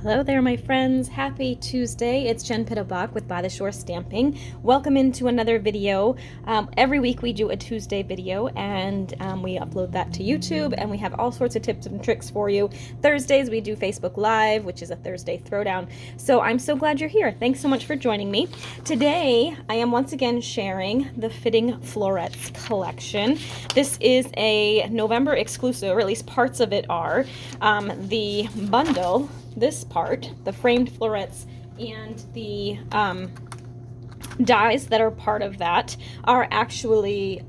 Hello there, my friends. Happy Tuesday. It's Jen Pittelbach with By the Shore Stamping. Welcome into another video. Every week we do a Tuesday video and we upload that to YouTube, and we have all sorts of tips and tricks for you. Thursdays we do Facebook Live, which is a Thursday throwdown. So I'm so glad you're here. Thanks so much for joining me. Today I am once again sharing the Fitting Florets collection. This is a November exclusive, or at least parts of it are. The bundle, this part, the framed florets and the dies that are part of that are actually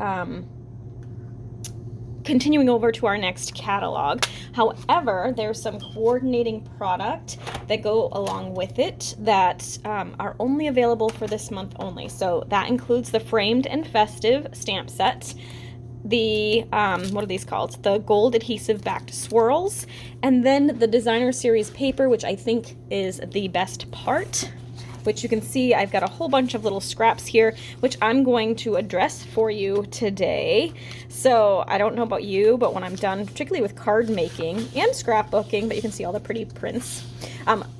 continuing over to our next catalog. However, there's some coordinating product that go along with it that are only available for this month only. So that includes the framed and festive stamp set, the what are these called, the gold adhesive backed swirls, and then the designer series paper, which I think is the best part, which you can see I've got a whole bunch of little scraps here, which I'm going to address for you today. So I don't know about you, but when I'm done, particularly with card making and scrapbooking, but you can see all the pretty prints,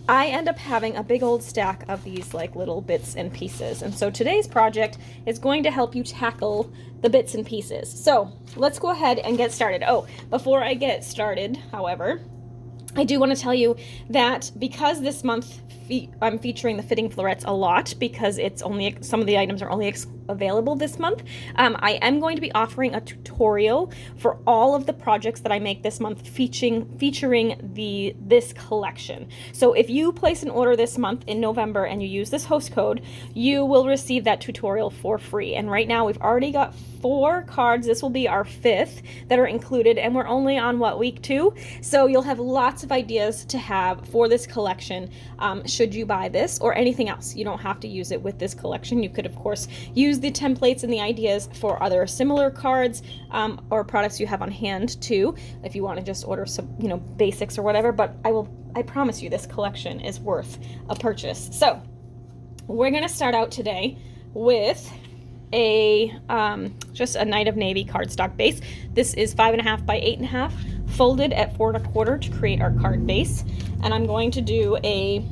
I end up having a big old stack of these like little bits and pieces. And so today's project is going to help you tackle the bits and pieces. So let's go ahead and get started. Oh, before I get started, however, I do want to tell you that because this month I'm featuring the Fitting Florets a lot, because it's only, some of the items are only available this month, I am going to be offering a tutorial for all of the projects that I make this month featuring this collection. So if you place an order this month in November and you use this host code, you will receive that tutorial for free. And right now we've already got 4 cards. This will be our 5th that are included, and we're only on week 2. So you'll have lots of ideas to have for this collection should you buy this or anything else. You don't have to use it with this collection. You could of course use the templates and the ideas for other similar cards or products you have on hand too, if you want to just order some, basics or whatever. But I promise you this collection is worth a purchase. So we're going to start out today with just a Night of Navy cardstock base. This is 5.5 by 8.5, folded at 4 1/4 to create our card base. And I'm going to do a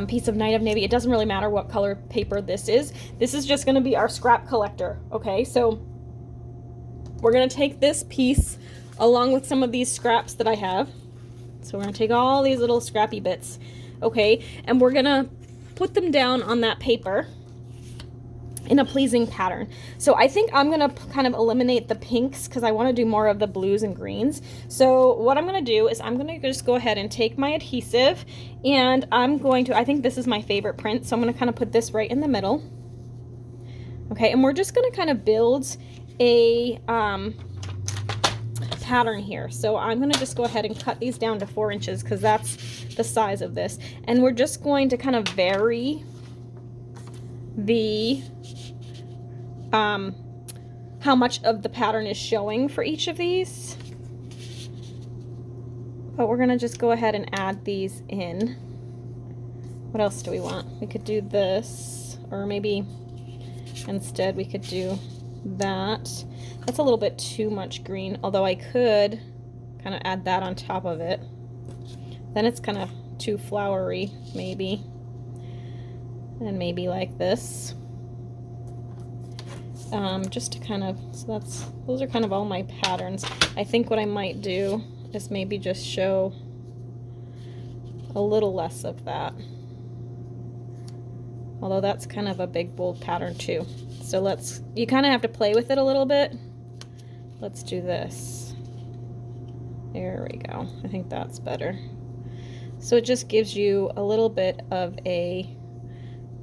piece of Night of Navy. It doesn't really matter what color paper this is. This is just going to be our scrap collector. Okay, so we're going to take this piece along with some of these scraps that I have. So we're going to take all these little scrappy bits, okay, and we're going to put them down on that paper in a pleasing pattern. So I think I'm going to kind of eliminate the pinks because I want to do more of the blues and greens. So what I'm going to do is I'm going to just go ahead and take my adhesive, and I'm going to, I think this is my favorite print, so I'm going to kind of put this right in the middle. Okay, and we're just going to kind of build a pattern here. So I'm going to just go ahead and cut these down to 4 inches because that's the size of this. And we're just going to kind of vary the how much of the pattern is showing for each of these. But we're gonna just go ahead and add these in. What else do we want? We could do this, or maybe instead we could do that. That's a little bit too much green, although I could kind of add that on top of it. Then it's kind of too flowery, maybe. And maybe like this, just to kind of, so those are kind of all my patterns. I think what I might do is maybe just show a little less of that, although that's kind of a big bold pattern too. So you kind of have to play with it a little bit. Let's do this. There we go. I think that's better. So it just gives you a little bit of a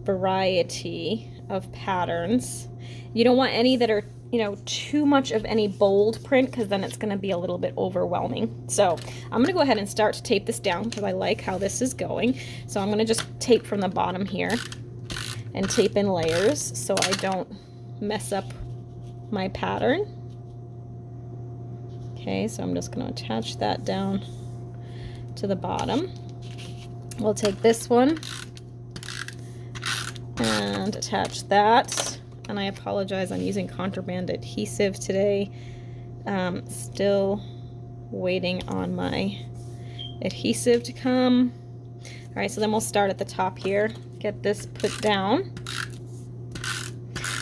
variety of patterns. You don't want any that are, too much of any bold print, because then it's going to be a little bit overwhelming. So I'm going to go ahead and start to tape this down because I like how this is going. So I'm going to just tape from the bottom here and tape in layers so I don't mess up my pattern. Okay, so I'm just going to attach that down to the bottom. We'll take this one and attach that. And I apologize, I'm using contraband adhesive today. Still waiting on my adhesive to come. All right, so then we'll start at the top here, get this put down.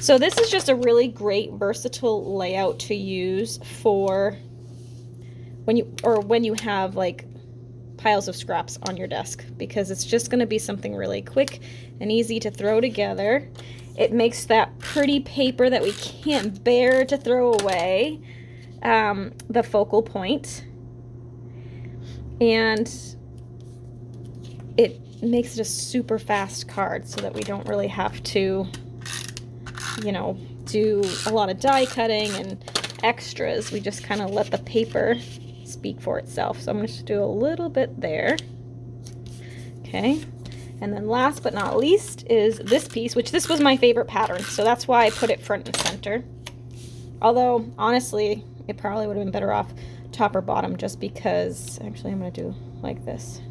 So this is just a really great versatile layout to use for when you have like piles of scraps on your desk, because it's just going to be something really quick and easy to throw together. It makes that pretty paper that we can't bear to throw away the focal point, and it makes it a super fast card so that we don't really have to, you know, do a lot of die cutting and extras. We just kind of let the paper speak for itself. So I'm going to do a little bit there. Okay. And then last but not least is this piece, which this was my favorite pattern. So that's why I put it front and center. Although, honestly, it probably would have been better off top or bottom, just because, actually I'm going to do like this,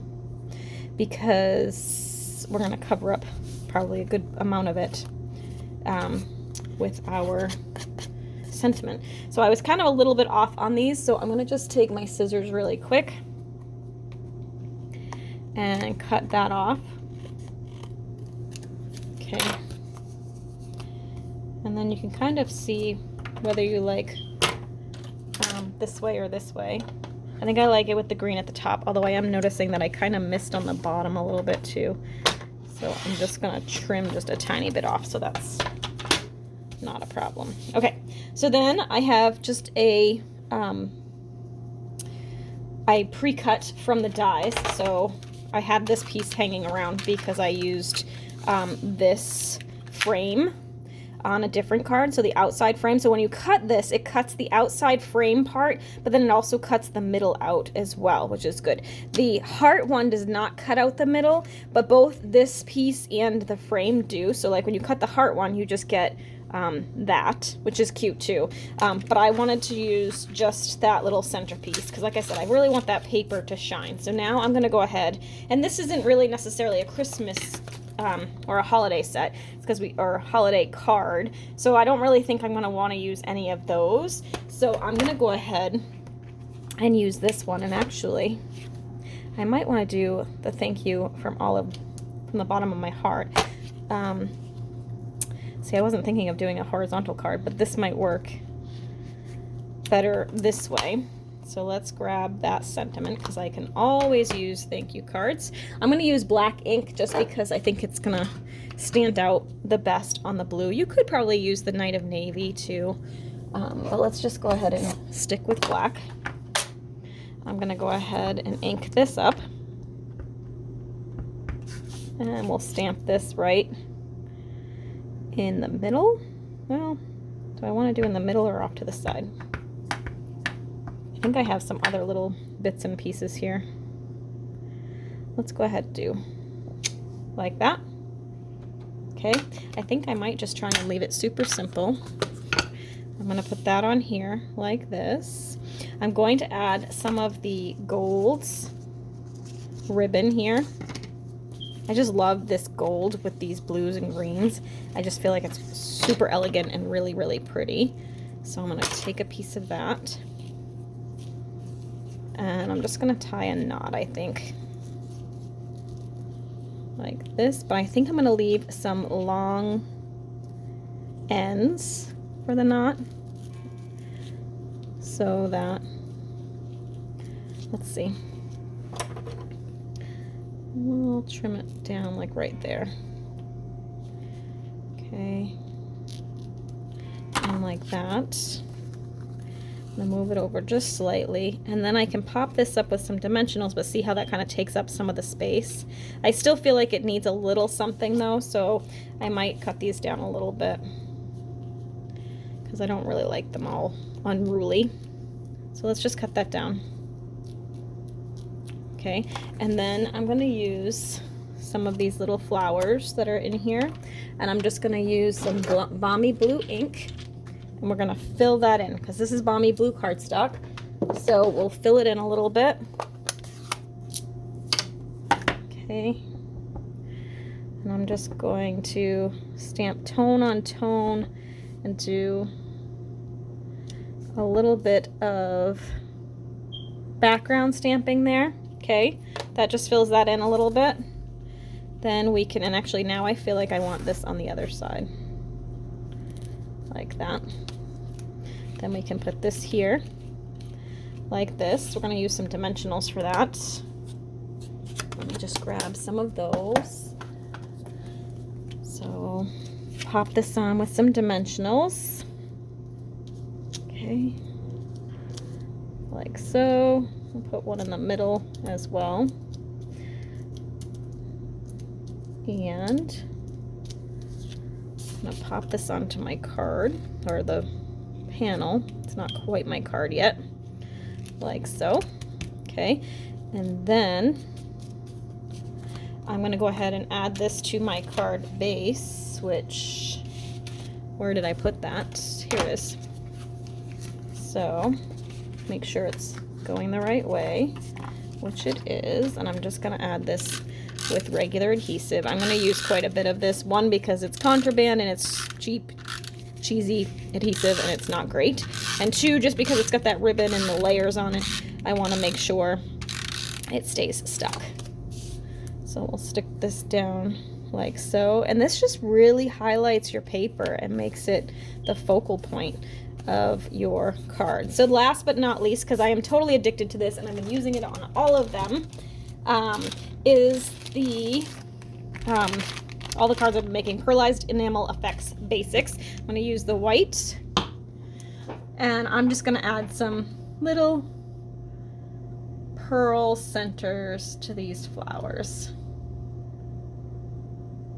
because we're going to cover up probably a good amount of it with our sentiment. So I was kind of a little bit off on these, so I'm going to just take my scissors really quick and cut that off. Okay. And then you can kind of see whether you like this way or this way. I think I like it with the green at the top, although I am noticing that I kind of missed on the bottom a little bit too. So I'm just going to trim just a tiny bit off, so that's not a problem. Okay, so then I have just a, I pre-cut from the dies, so I have this piece hanging around because I used this frame on a different card, so the outside frame. So when you cut this, it cuts the outside frame part, but then it also cuts the middle out as well, which is good. The heart one does not cut out the middle, but both this piece and the frame do. So like when you cut the heart one, you just get that, which is cute too. But I wanted to use just that little centerpiece because, like I said, I really want that paper to shine. So now I'm going to go ahead, and this isn't really necessarily a Christmas or a holiday set, it's because or holiday card, so I don't really think I'm going to want to use any of those. So I'm going to go ahead and use this one, and actually I might want to do the thank you from the bottom of my heart. See, I wasn't thinking of doing a horizontal card, but this might work better this way. So let's grab that sentiment, because I can always use thank you cards. I'm going to use black ink just because I think it's going to stand out the best on the blue. You could probably use the Night of Navy too, but let's just go ahead and stick with black. I'm going to go ahead and ink this up, and we'll stamp this right in the middle. Well, do I want to do in the middle or off to the side? I think I have some other little bits and pieces here. Let's go ahead and do like that. Okay, I think I might just try and leave it super simple. I'm going to put that on here like this. I'm going to add some of the golds ribbon here. I just love this gold with these blues and greens. I just feel like it's super elegant and really, really pretty. So I'm going to take a piece of that, and I'm just going to tie a knot, I think, like this. But I think I'm going to leave some long ends for the knot, so that, let's see, we'll trim it down like right there. Okay, and like that. I'm gonna move it over just slightly, and then I can pop this up with some dimensionals, but see how that kind of takes up some of the space. I still feel like it needs a little something though, so I might cut these down a little bit because I don't really like them all unruly. So let's just cut that down. Okay, and then I'm going to use some of these little flowers that are in here, and I'm just going to use some Balmy Blue ink, and we're going to fill that in because this is Balmy Blue cardstock. So we'll fill it in a little bit. Okay, and I'm just going to stamp tone on tone and do a little bit of background stamping there. Okay, that just fills that in a little bit. Then we can, and actually now I feel like I want this on the other side, like that. Then we can put this here, like this. We're gonna use some dimensionals for that. Let me just grab some of those. So pop this on with some dimensionals. Okay, like so. We'll put one in the middle as well. And I'm gonna pop this onto my card, or the panel. It's not quite my card yet. Like so. Okay, and then I'm gonna go ahead and add this to my card base, which, where did I put that? Here it is. So make sure it's going the right way, which it is, and I'm just gonna add this with regular adhesive. I'm gonna use quite a bit of this, one because it's contraband and it's cheap, cheesy adhesive and it's not great, and two, just because it's got that ribbon and the layers on it, I want to make sure it stays stuck. So we'll stick this down like so, and this just really highlights your paper and makes it the focal point of your card. So last but not least, because I am totally addicted to this and I've been using it on all of them, is the all the cards I've been making, Pearlized Enamel Effects Basics. I'm going to use the white, and I'm just going to add some little pearl centers to these flowers.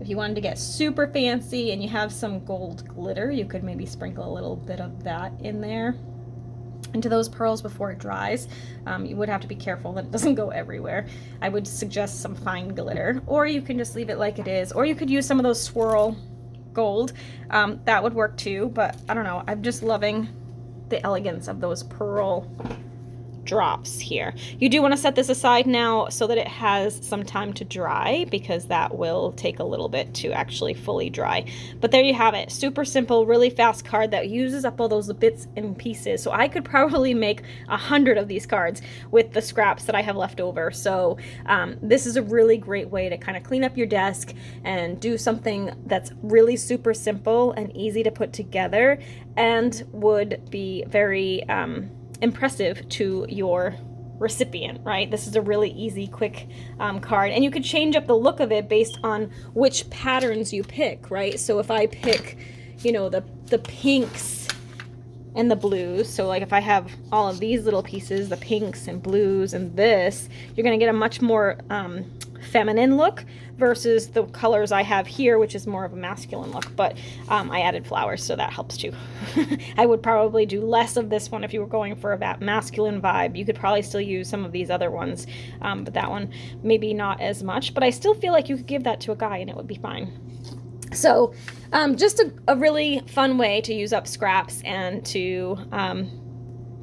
If you wanted to get super fancy and you have some gold glitter, you could maybe sprinkle a little bit of that in there into those pearls before it dries. You would have to be careful that it doesn't go everywhere. I would suggest some fine glitter, or you can just leave it like it is, or you could use some of those swirl gold. That would work too, but I don't know. I'm just loving the elegance of those pearl drops here. You do want to set this aside now so that it has some time to dry, because that will take a little bit to actually fully dry. But there you have it. Super simple, really fast card that uses up all those bits and pieces. So I could probably make 100 of these cards with the scraps that I have left over. So this is a really great way to kind of clean up your desk and do something that's really super simple and easy to put together, and would be very impressive to your recipient, right? This is a really easy, quick card, and you could change up the look of it based on which patterns you pick, right? So if I pick, you know, the pinks and the blues, so like if I have all of these little pieces, the pinks and blues and this, you're gonna get a much more feminine look versus the colors I have here, which is more of a masculine look. But I added flowers, so that helps too. I would probably do less of this one if you were going for a masculine vibe. You could probably still use some of these other ones, but that one maybe not as much. But I still feel like you could give that to a guy and it would be fine. So just a really fun way to use up scraps and to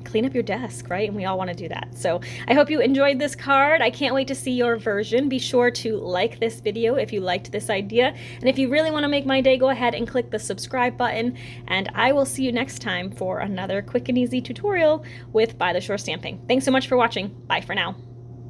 clean up your desk, right? And we all want to do that. So I hope you enjoyed this card. I can't wait to see your version. Be sure to like this video if you liked this idea. And if you really want to make my day, go ahead and click the subscribe button. And I will see you next time for another quick and easy tutorial with By the Shore Stamping. Thanks so much for watching. Bye for now.